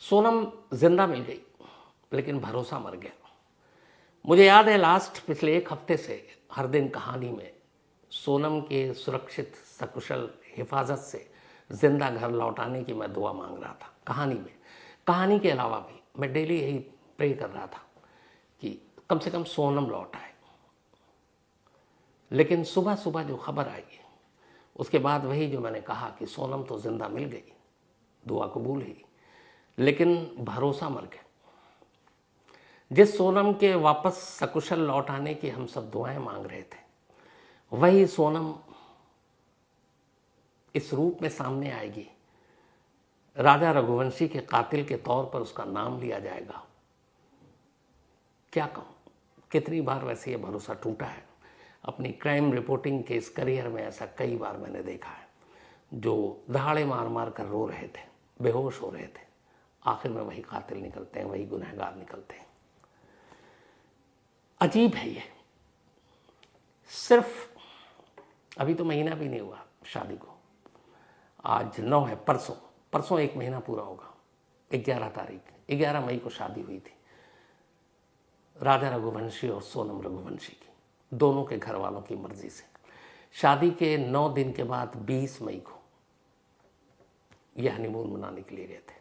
सोनम जिंदा मिल गई लेकिन भरोसा मर गया। मुझे याद है पिछले एक हफ्ते से हर दिन कहानी में सोनम के सुरक्षित सकुशल हिफाजत से जिंदा घर लौटाने की मैं दुआ मांग रहा था। कहानी के अलावा भी मैं डेली यही प्रे कर रहा था कि कम से कम सोनम लौट आए। लेकिन सुबह सुबह जो खबर आई उसके बाद वही जो मैंने कहा कि सोनम तो जिंदा मिल गई, दुआ कबूल ही, लेकिन भरोसा मर गया। जिस सोनम के वापस सकुशल लौट आने की हम सब दुआएं मांग रहे थे, वही सोनम इस रूप में सामने आएगी। राजा रघुवंशी के कातिल के तौर पर उसका नाम लिया जाएगा। क्या कहूं, कितनी बार वैसे ये भरोसा टूटा है। अपनी क्राइम रिपोर्टिंग के इस करियर में ऐसा कई बार मैंने देखा है, जो दहाड़े मार मार कर रो रहे थे, बेहोश हो रहे थे, आखिर में वही कातिल निकलते हैं, वही गुनहगार निकलते हैं। अजीब है ये। सिर्फ अभी तो महीना भी नहीं हुआ शादी को, आज 9 है, परसों 1 महीना पूरा होगा। 11 तारीख 11 मई को शादी हुई थी राजा रघुवंशी और सोनम रघुवंशी की, दोनों के घर वालों की मर्जी से। शादी के 9 दिन के बाद 20 मई को यह हनीमून मनाने के लिए गए थे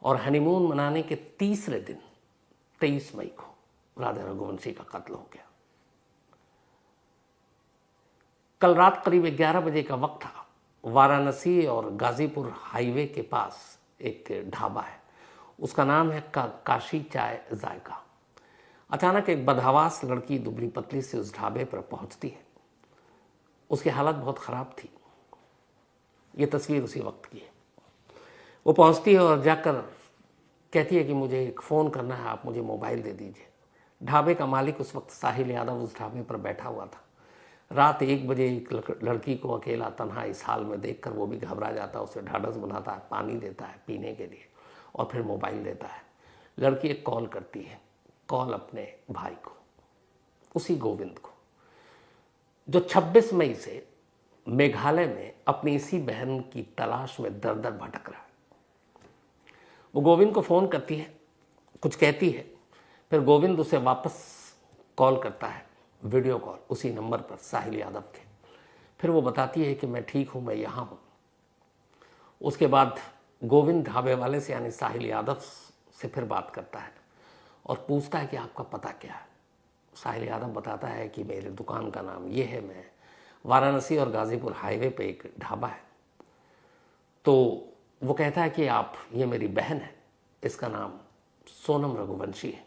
और हनीमून मनाने के तीसरे दिन 23 मई को राजा रघुवंशी का कत्ल हो गया। कल रात करीब 11 बजे का वक्त था। वाराणसी और गाजीपुर हाईवे के पास एक ढाबा है, उसका नाम है काशी चाय जायका। अचानक एक बदहवास लड़की दुबली पतली से उस ढाबे पर पहुंचती है। उसकी हालत बहुत खराब थी। ये तस्वीर उसी वक्त की है। वो पहुंचती है और जाकर कहती है कि मुझे एक फ़ोन करना है, आप मुझे मोबाइल दे दीजिए। ढाबे का मालिक उस वक्त साहिल यादव उस ढाबे पर बैठा हुआ था। रात 1 बजे एक लड़की को अकेला तन्हा इस हाल में देखकर वो भी घबरा जाता है, उसे ढाढ़स बनाता है, पानी देता है पीने के लिए और फिर मोबाइल देता है। लड़की एक कॉल करती है, कॉल अपने भाई को, उसी गोविंद को, जो 26 मई से मेघालय में अपनी इसी बहन की तलाश में दर दर भटक रहा है। वो गोविंद को फ़ोन करती है, कुछ कहती है, फिर गोविंद उसे वापस कॉल करता है, वीडियो कॉल उसी नंबर पर साहिल यादव के। फिर वो बताती है कि मैं ठीक हूँ, मैं यहाँ हूँ। उसके बाद गोविंद ढाबे वाले से यानी साहिल यादव से फिर बात करता है और पूछता है कि आपका पता क्या है। साहिल यादव बताता है कि मेरे दुकान का नाम ये है, मैं वाराणसी और गाजीपुर हाईवे पे एक ढाबा है। तो वो कहता है कि आप, ये मेरी बहन है, इसका नाम सोनम रघुवंशी है।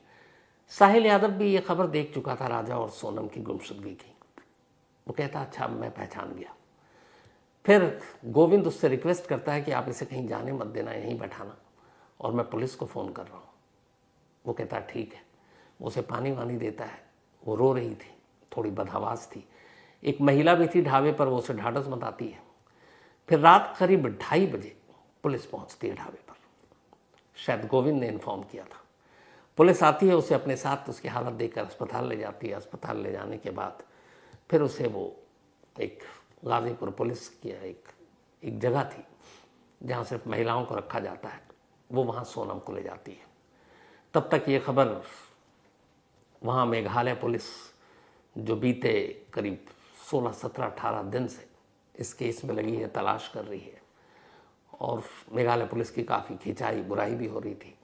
साहिल यादव भी ये खबर देख चुका था राजा और सोनम की गुमशुदगी की। वो कहता अच्छा मैं पहचान गया। फिर गोविंद उससे रिक्वेस्ट करता है कि आप इसे कहीं जाने मत देना, यहीं बैठाना, और मैं पुलिस को फ़ोन कर रहा हूँ। वो कहता ठीक है। वो उसे पानी वानी देता है। वो रो रही थी, थोड़ी बदहवास थी। एक महिला भी थी ढाबे पर, वो उसे ढाढ़स बताती है। फिर रात करीब 2:30 बजे पुलिस पहुंचती है ढाबे पर। शायद गोविंद ने इन्फॉर्म किया था। पुलिस आती है, उसे अपने साथ उसकी हालत देखकर अस्पताल ले जाती है। अस्पताल ले जाने के बाद फिर उसे वो एक गाजीपुर पुलिस की एक जगह थी जहाँ सिर्फ महिलाओं को रखा जाता है, वो वहाँ सोनम को ले जाती है। तब तक ये खबर वहाँ मेघालय पुलिस, जो बीते करीब 16, 17, 18 दिन से इस केस में लगी है, तलाश कर रही है, और मेघालय पुलिस की काफ़ी खिंचाई बुराई भी हो रही थी,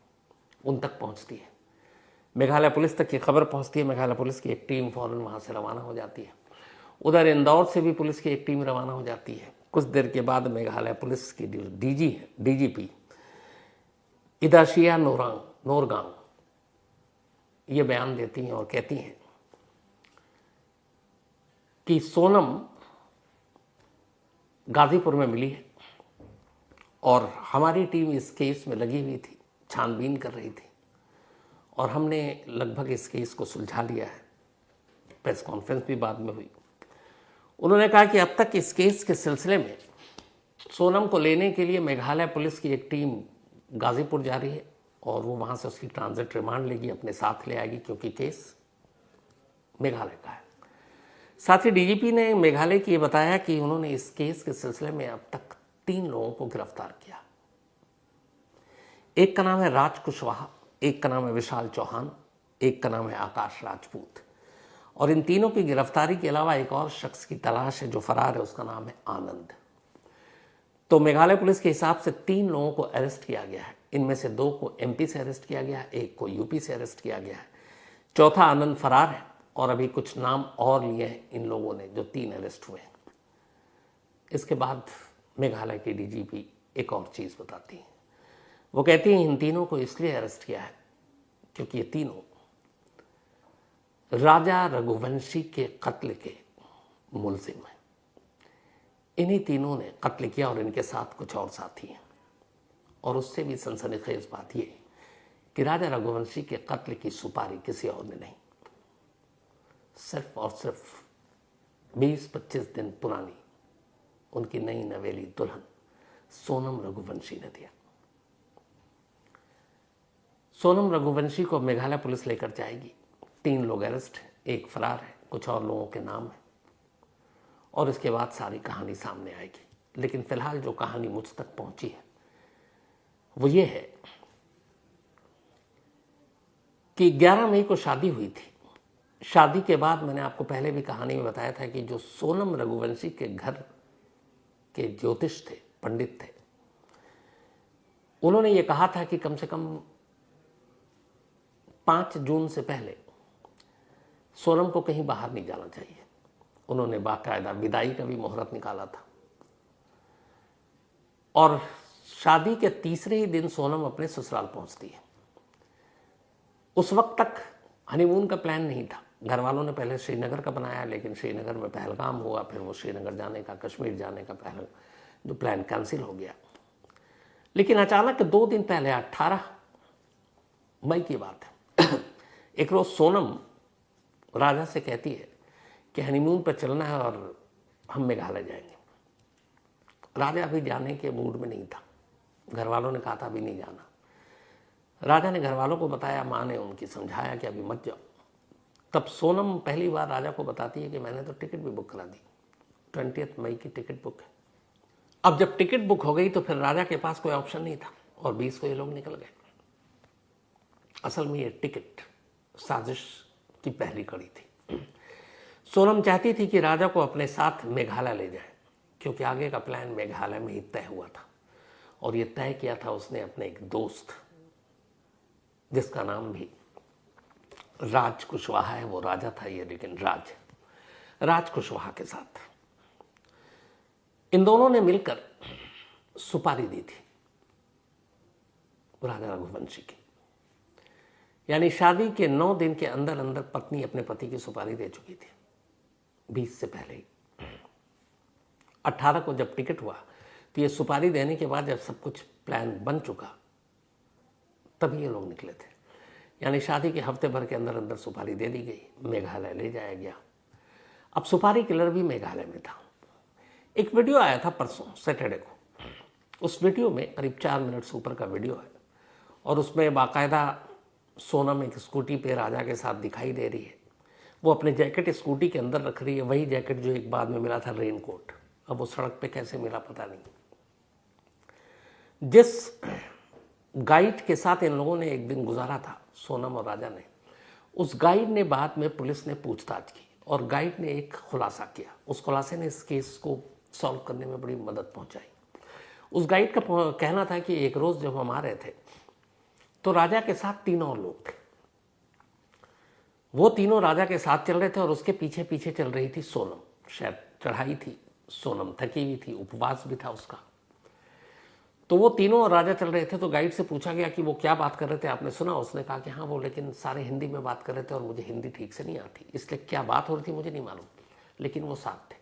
उन तक पहुँचती है। मेघालय पुलिस तक ये खबर पहुँचती है। मेघालय पुलिस की एक टीम फ़ौरन वहाँ से रवाना हो जाती है। उधर इंदौर से भी पुलिस की एक टीम रवाना हो जाती है। कुछ देर के बाद मेघालय पुलिस की डीजीपी इदाशिया नोरगांग ये बयान देती हैं और कहती हैं कि सोनम गाजीपुर में मिली है और हमारी टीम इस केस में लगी हुई थी, छानबीन कर रही थी और हमने लगभग इस केस को सुलझा लिया है। प्रेस कॉन्फ्रेंस भी बाद में हुई। उन्होंने कहा कि अब तक इस केस के सिलसिले में सोनम को लेने के लिए मेघालय पुलिस की एक टीम गाजीपुर जा रही है और वो वहाँ से उसकी ट्रांजिट रिमांड लेगी, अपने साथ ले आएगी, क्योंकि केस मेघालय का है। साथ ही डीजीपी ने मेघालय की ये बताया कि उन्होंने इस केस के सिलसिले में अब तक 3 लोगों को गिरफ्तार किया। एक का नाम है राज कुशवाहा, एक का नाम है विशाल चौहान, एक का नाम है आकाश राजपूत। और इन तीनों की गिरफ्तारी के अलावा एक और शख्स की तलाश है जो फरार है, उसका नाम है आनंद। तो मेघालय पुलिस के हिसाब से 3 लोगों को अरेस्ट किया गया है। इनमें से 2 को एमपी से अरेस्ट किया गया है, एक को यूपी से अरेस्ट किया गया है, चौथा आनंद फरार है। और अभी कुछ नाम और लिए हैं इन लोगों ने जो 3 अरेस्ट हुए हैं। इसके बाद मेघालय की डीजीपी एक और चीज़ बताती हैं। वो कहती हैं इन तीनों को इसलिए अरेस्ट किया है क्योंकि ये तीनों राजा रघुवंशी के कत्ल के मुलजिम हैं। इन्हीं तीनों ने कत्ल किया और इनके साथ कुछ और साथी हैं। और उससे भी सनसनीखेज बात यह कि राजा रघुवंशी के कत्ल की सुपारी किसी और ने नहीं, सिर्फ और सिर्फ 20-25 दिन पुरानी उनकी नई नवेली दुल्हन सोनम रघुवंशी ने दिया। सोनम रघुवंशी को मेघालय पुलिस लेकर जाएगी। 3 लोग अरेस्ट हैं, एक फरार है, कुछ और लोगों के नाम हैं। और इसके बाद सारी कहानी सामने आएगी। लेकिन फिलहाल जो कहानी मुझ तक पहुंची है वो ये है कि 11 मई को शादी हुई थी। शादी के बाद मैंने आपको पहले भी कहानी में बताया था कि जो सोनम रघुवंशी के घर के ज्योतिष थे, पंडित थे, उन्होंने ये कहा था कि कम से कम 5 जून से पहले सोनम को कहीं बाहर नहीं जाना चाहिए। उन्होंने बाकायदा विदाई का भी मुहूर्त निकाला था। और शादी के तीसरे ही दिन सोनम अपने ससुराल पहुंचती है। उस वक्त तक हनीमून का प्लान नहीं था। घर वालों ने पहले श्रीनगर का बनाया, लेकिन श्रीनगर में पहलगाम हुआ, फिर वो श्रीनगर जाने का, कश्मीर जाने का पहले जो प्लान कैंसिल हो गया। लेकिन अचानक 2 दिन पहले 18 मई की बात है, एक रोज सोनम राजा से कहती है कि हनीमून पर चलना है और हम मेघालय जाएंगे। राजा अभी जाने के मूड में नहीं था। घर वालों ने कहा था अभी नहीं जाना। राजा ने घर वालों को बताया, माँ ने उनकी समझाया कि अभी मत जाओ। तब सोनम पहली बार राजा को बताती है कि मैंने तो टिकट भी बुक करा दी, 20 मई की टिकट बुक है। अब जब टिकट बुक हो गई तो फिर राजा के पास कोई ऑप्शन नहीं था और 20 को ये लोग निकल गए। असल में ये टिकट साजिश की पहली कड़ी थी। सोनम चाहती थी कि राजा को अपने साथ मेघालय ले जाए, क्योंकि आगे का प्लान मेघालय में ही तय हुआ था। और ये तय किया था उसने अपने एक दोस्त, जिसका नाम भी राज कुशवाहा है। वो राजा था ये, लेकिन राज कुशवाहा के साथ इन दोनों ने मिलकर सुपारी दी थी राजा रघुवंशी की। यानी शादी के 9 दिन के अंदर अंदर पत्नी अपने पति की सुपारी दे चुकी थी, 20 से पहले ही। 18 को जब टिकट हुआ तो ये सुपारी देने के बाद जब सब कुछ प्लान बन चुका तभी ये लोग निकले थे। यानी शादी के हफ्ते भर के अंदर अंदर सुपारी दे दी गई, मेघालय ले जाया गया। अब सुपारी किलर भी मेघालय में था। एक वीडियो आया था परसों सैटरडे को। उस वीडियो में करीब 4 मिनट से ऊपर का वीडियो है और उसमें बाकायदा सोनम एक स्कूटी पे राजा के साथ दिखाई दे रही है। वो अपने जैकेट स्कूटी के अंदर रख रही है, वही जैकेट जो एक बाद में मिला था रेनकोट। अब वो सड़क पे कैसे मिला पता नहीं। जिस गाइड के साथ इन लोगों ने एक दिन गुजारा था सोनम और राजा ने, उस गाइड ने बाद में पुलिस ने पूछताछ की और गाइड ने एक खुलासा किया। उस खुलासे ने इस केस को सॉल्व करने में बड़ी मदद पहुंचाई। उस गाइड का कहना था कि एक रोज जब हम आ रहे थे तो राजा के साथ 3 और लोग थे। वो तीनों राजा के साथ चल रहे थे और उसके पीछे पीछे चल रही थी सोनम। शायद चढ़ाई थी, सोनम थकी हुई थी, उपवास भी था उसका। तो वो तीनों और राजा चल रहे थे। तो गाइड से पूछा गया कि वो क्या बात कर रहे थे, आपने सुना? उसने कहा कि हाँ वो लेकिन सारे हिंदी में बात कर रहे थे और मुझे हिंदी ठीक से नहीं आती, इसलिए क्या बात हो रही थी मुझे नहीं मालूम, लेकिन वो साथ थे।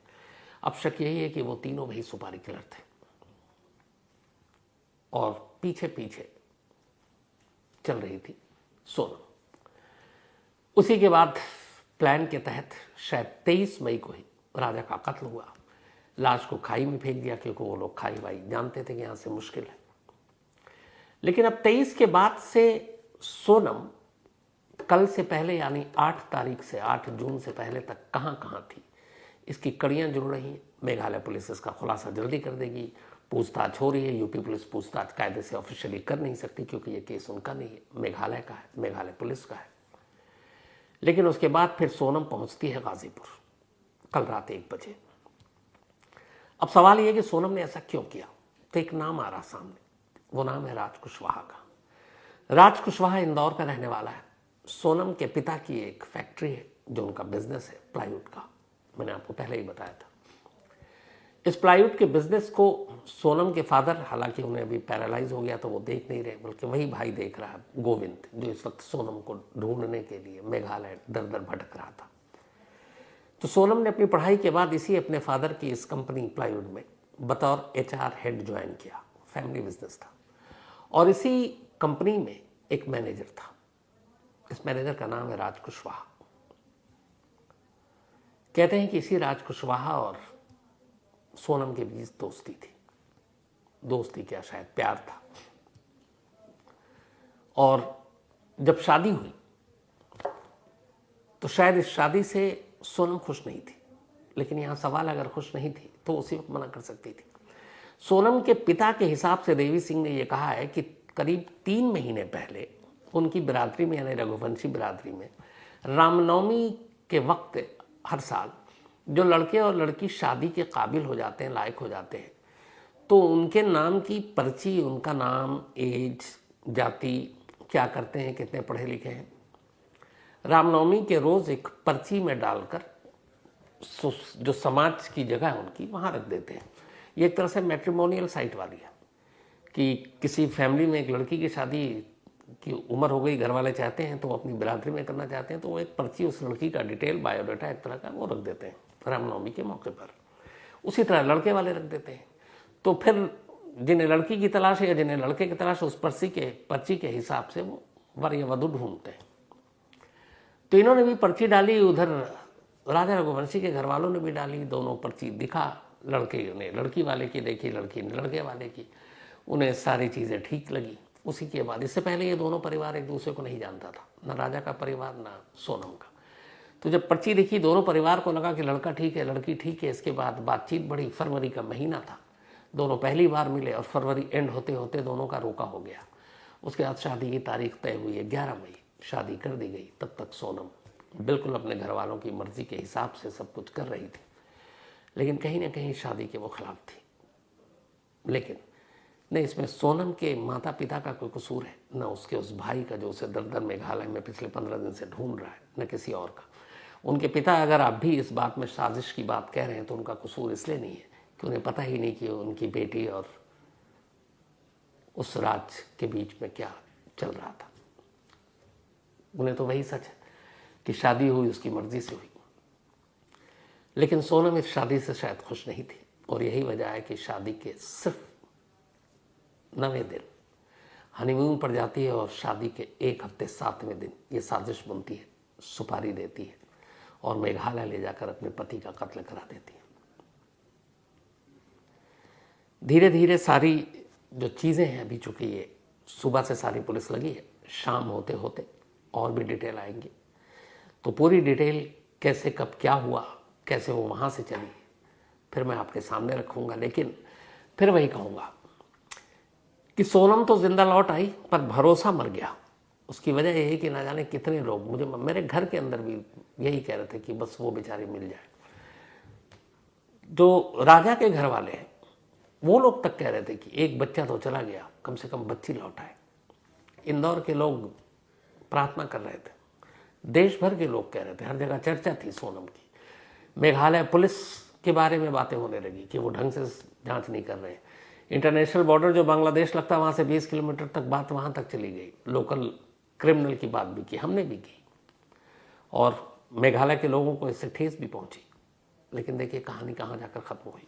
अब शक यही है कि वो तीनों भाई सुपारी किलर थे और पीछे पीछे चल रही थी सोनम। उसी के बाद प्लान के तहत शायद 23 मई को ही राजा का कत्ल हुआ। लाश को खाई में फेंक दिया, क्योंकि वो लोग खाई वाई जानते थे कि यहाँ से मुश्किल है। लेकिन अब 23 के बाद से सोनम कल से पहले यानी 8 तारीख से 8 जून से पहले तक कहाँ कहाँ थी, इसकी कड़ियाँ जुड़ रही हैं। मेघालय पुलिस इसका खुलासा जल्दी कर देगी। पूछताछ हो रही है। यूपी पुलिस पूछताछ कायदे से ऑफिशियली कर नहीं सकती क्योंकि ये केस उनका नहीं है, मेघालय का है, मेघालय पुलिस का है। लेकिन उसके बाद फिर सोनम पहुंचती है गाजीपुर कल रात 1 बजे। अब सवाल यह कि सोनम ने ऐसा क्यों किया, तो एक नाम आ रहा सामने, वो नाम है राज कुशवाहा का। राज कुशवाहा इंदौर का रहने वाला है। सोनम के पिता की एक फैक्ट्री है जो उनका बिजनेस है प्लाईवुड का, मैंने आपको पहले ही बताया था। इस प्लाईवुड के बिजनेस को सोनम के फादर, हालांकि उन्हें अभी पैरालाइज हो गया तो वो देख नहीं रहे, बल्कि वही भाई देख रहा है, गोविंद, जो इस वक्त सोनम को ढूंढने के लिए मेघालय दर दर भटक रहा था। तो सोनम ने अपनी पढ़ाई के बाद इसी अपने फादर की इस कंपनी प्लाईवुड में बतौर HR हेड ज्वाइन किया। फैमिली बिजनेस था और इसी कंपनी में एक मैनेजर था। इस मैनेजर का नाम है राज कुशवाहा। कहते हैं कि इसी राज कुशवाहा और सोनम के बीच दोस्ती थी। दोस्ती क्या, शायद प्यार था। और जब शादी हुई तो शायद इस शादी से सोनम खुश नहीं थी, लेकिन यहां सवाल, अगर खुश नहीं थी तो उसी वक्त मना कर सकती थी। सोनम के पिता के हिसाब से देवी सिंह ने यह कहा है कि करीब 3 महीने पहले उनकी बिरादरी में, यानी रघुवंशी बिरादरी में, रामनवमी के वक्त हर साल जो लड़के और लड़की शादी के काबिल हो जाते हैं, लायक हो जाते हैं, तो उनके नाम की पर्ची, उनका नाम, एज, जाति, क्या करते हैं, कितने पढ़े लिखे हैं, रामनवमी के रोज एक पर्ची में डालकर जो समाज की जगह है उनकी, वहां रख देते हैं। ये एक तरह से मैट्रिमोनियल साइट वाली है कि किसी फैमिली में एक लड़की की शादी की उम्र हो गई, घर वाले चाहते हैं तो वो अपनी बिरादरी में करना चाहते हैं, तो वो एक पर्ची, उस लड़की का डिटेल, बायोडाटा एक तरह का, वो रख देते हैं रामनवमी के मौके पर। उसी तरह लड़के वाले रख देते हैं। तो फिर जिन्हें लड़की की तलाश है या जिन्हें लड़के की तलाश है, उस पर्ची के हिसाब से वो वर या वधू ढूंढते हैं। तो इन्होंने भी पर्ची डाली, उधर राजा रघुवंशी के घर वालों ने भी डाली। दोनों पर्ची दिखा, लड़के ने लड़की वाले की देखी, लड़की ने लड़के वाले की, उन्हें सारी चीज़ें ठीक लगी। उसी के बाद, इससे पहले ये दोनों परिवार एक दूसरे को नहीं जानता था, ना राजा का परिवार ना सोनम का। तो जब पर्ची दिखी, दोनों परिवार को लगा कि लड़का ठीक है, लड़की ठीक है। इसके बाद बातचीत बढ़ी। फरवरी का महीना था, दोनों पहली बार मिले और फरवरी एंड होते होते दोनों का रोका हो गया। उसके बाद शादी की तारीख तय हुई है 11 मई, शादी कर दी गई। तब तक सोनम बिल्कुल अपने घर वालों की मर्जी के हिसाब से सब कुछ कर रही थी, लेकिन कहीं ना कहीं शादी के वो खिलाफ थी। लेकिन नहीं, इसमें सोनम के माता पिता का कोई कसूर है, न उसके उस भाई का जो उसे दर दर मेघालय में पिछले 15 दिन से ढूंढ रहा है, न किसी और का। उनके पिता, अगर आप भी इस बात में साजिश की बात कह रहे हैं, तो उनका कसूर इसलिए नहीं है कि उन्हें पता ही नहीं कि उनकी बेटी और उस राज के बीच में क्या चल रहा था। उन्हें तो वही सच है कि शादी हुई उसकी मर्जी से हुई। लेकिन सोनम इस शादी से शायद खुश नहीं थी और यही वजह है कि शादी के सिर्फ 9वें दिन हनीमून पर जाती है और शादी के 1 हफ्ते 7वें दिन ये साजिश बनती है, सुपारी देती है और मेघालय ले जाकर अपने पति का कत्ल करा देती है। धीरे धीरे सारी जो चीज़ें हैं, अभी चूंकि ये सुबह से सारी पुलिस लगी है, शाम होते होते और भी डिटेल आएंगी। तो पूरी डिटेल कैसे, कब, क्या हुआ, कैसे वो वहाँ से चली, फिर मैं आपके सामने रखूँगा। लेकिन फिर वही कहूँगा कि सोनम तो जिंदा लौट आई, पर भरोसा मर गया। उसकी वजह यही कि ना जाने कितने लोग, मेरे घर के अंदर भी यही कह रहे थे कि बस वो बेचारी मिल जाए। जो राजा के घर वाले हैं, वो लोग तक कह रहे थे कि एक बच्चा तो चला गया, कम से कम बच्ची लौट आए। इंदौर के लोग प्रार्थना कर रहे थे, देश भर के लोग कह रहे थे, हर जगह चर्चा थी सोनम की। मेघालय पुलिस के बारे में बातें होने लगी कि वो ढंग से जांच नहीं कर रहे। इंटरनेशनल बॉर्डर जो बांग्लादेश लगता है, वहाँ से 20 किलोमीटर तक बात वहाँ तक चली गई। लोकल क्रिमिनल की बात भी की, हमने भी की, और मेघालय के लोगों को इससे ठेस भी पहुँची। लेकिन देखिए कहानी कहाँ जाकर ख़त्म हुई,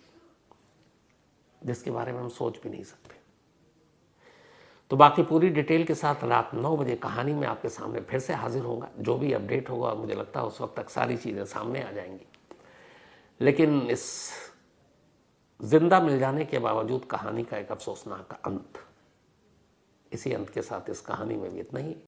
जिसके बारे में हम सोच भी नहीं सकते। तो बाकी पूरी डिटेल के साथ रात 9 बजे कहानी में आपके सामने फिर से हाजिर होगा। जो भी अपडेट होगा, मुझे लगता है उस वक्त तक सारी चीज़ें सामने आ जाएंगी। लेकिन इस जिंदा मिल जाने के बावजूद कहानी का एक अफसोसनाक अंत, इसी अंत के साथ इस कहानी में भी इतना ही।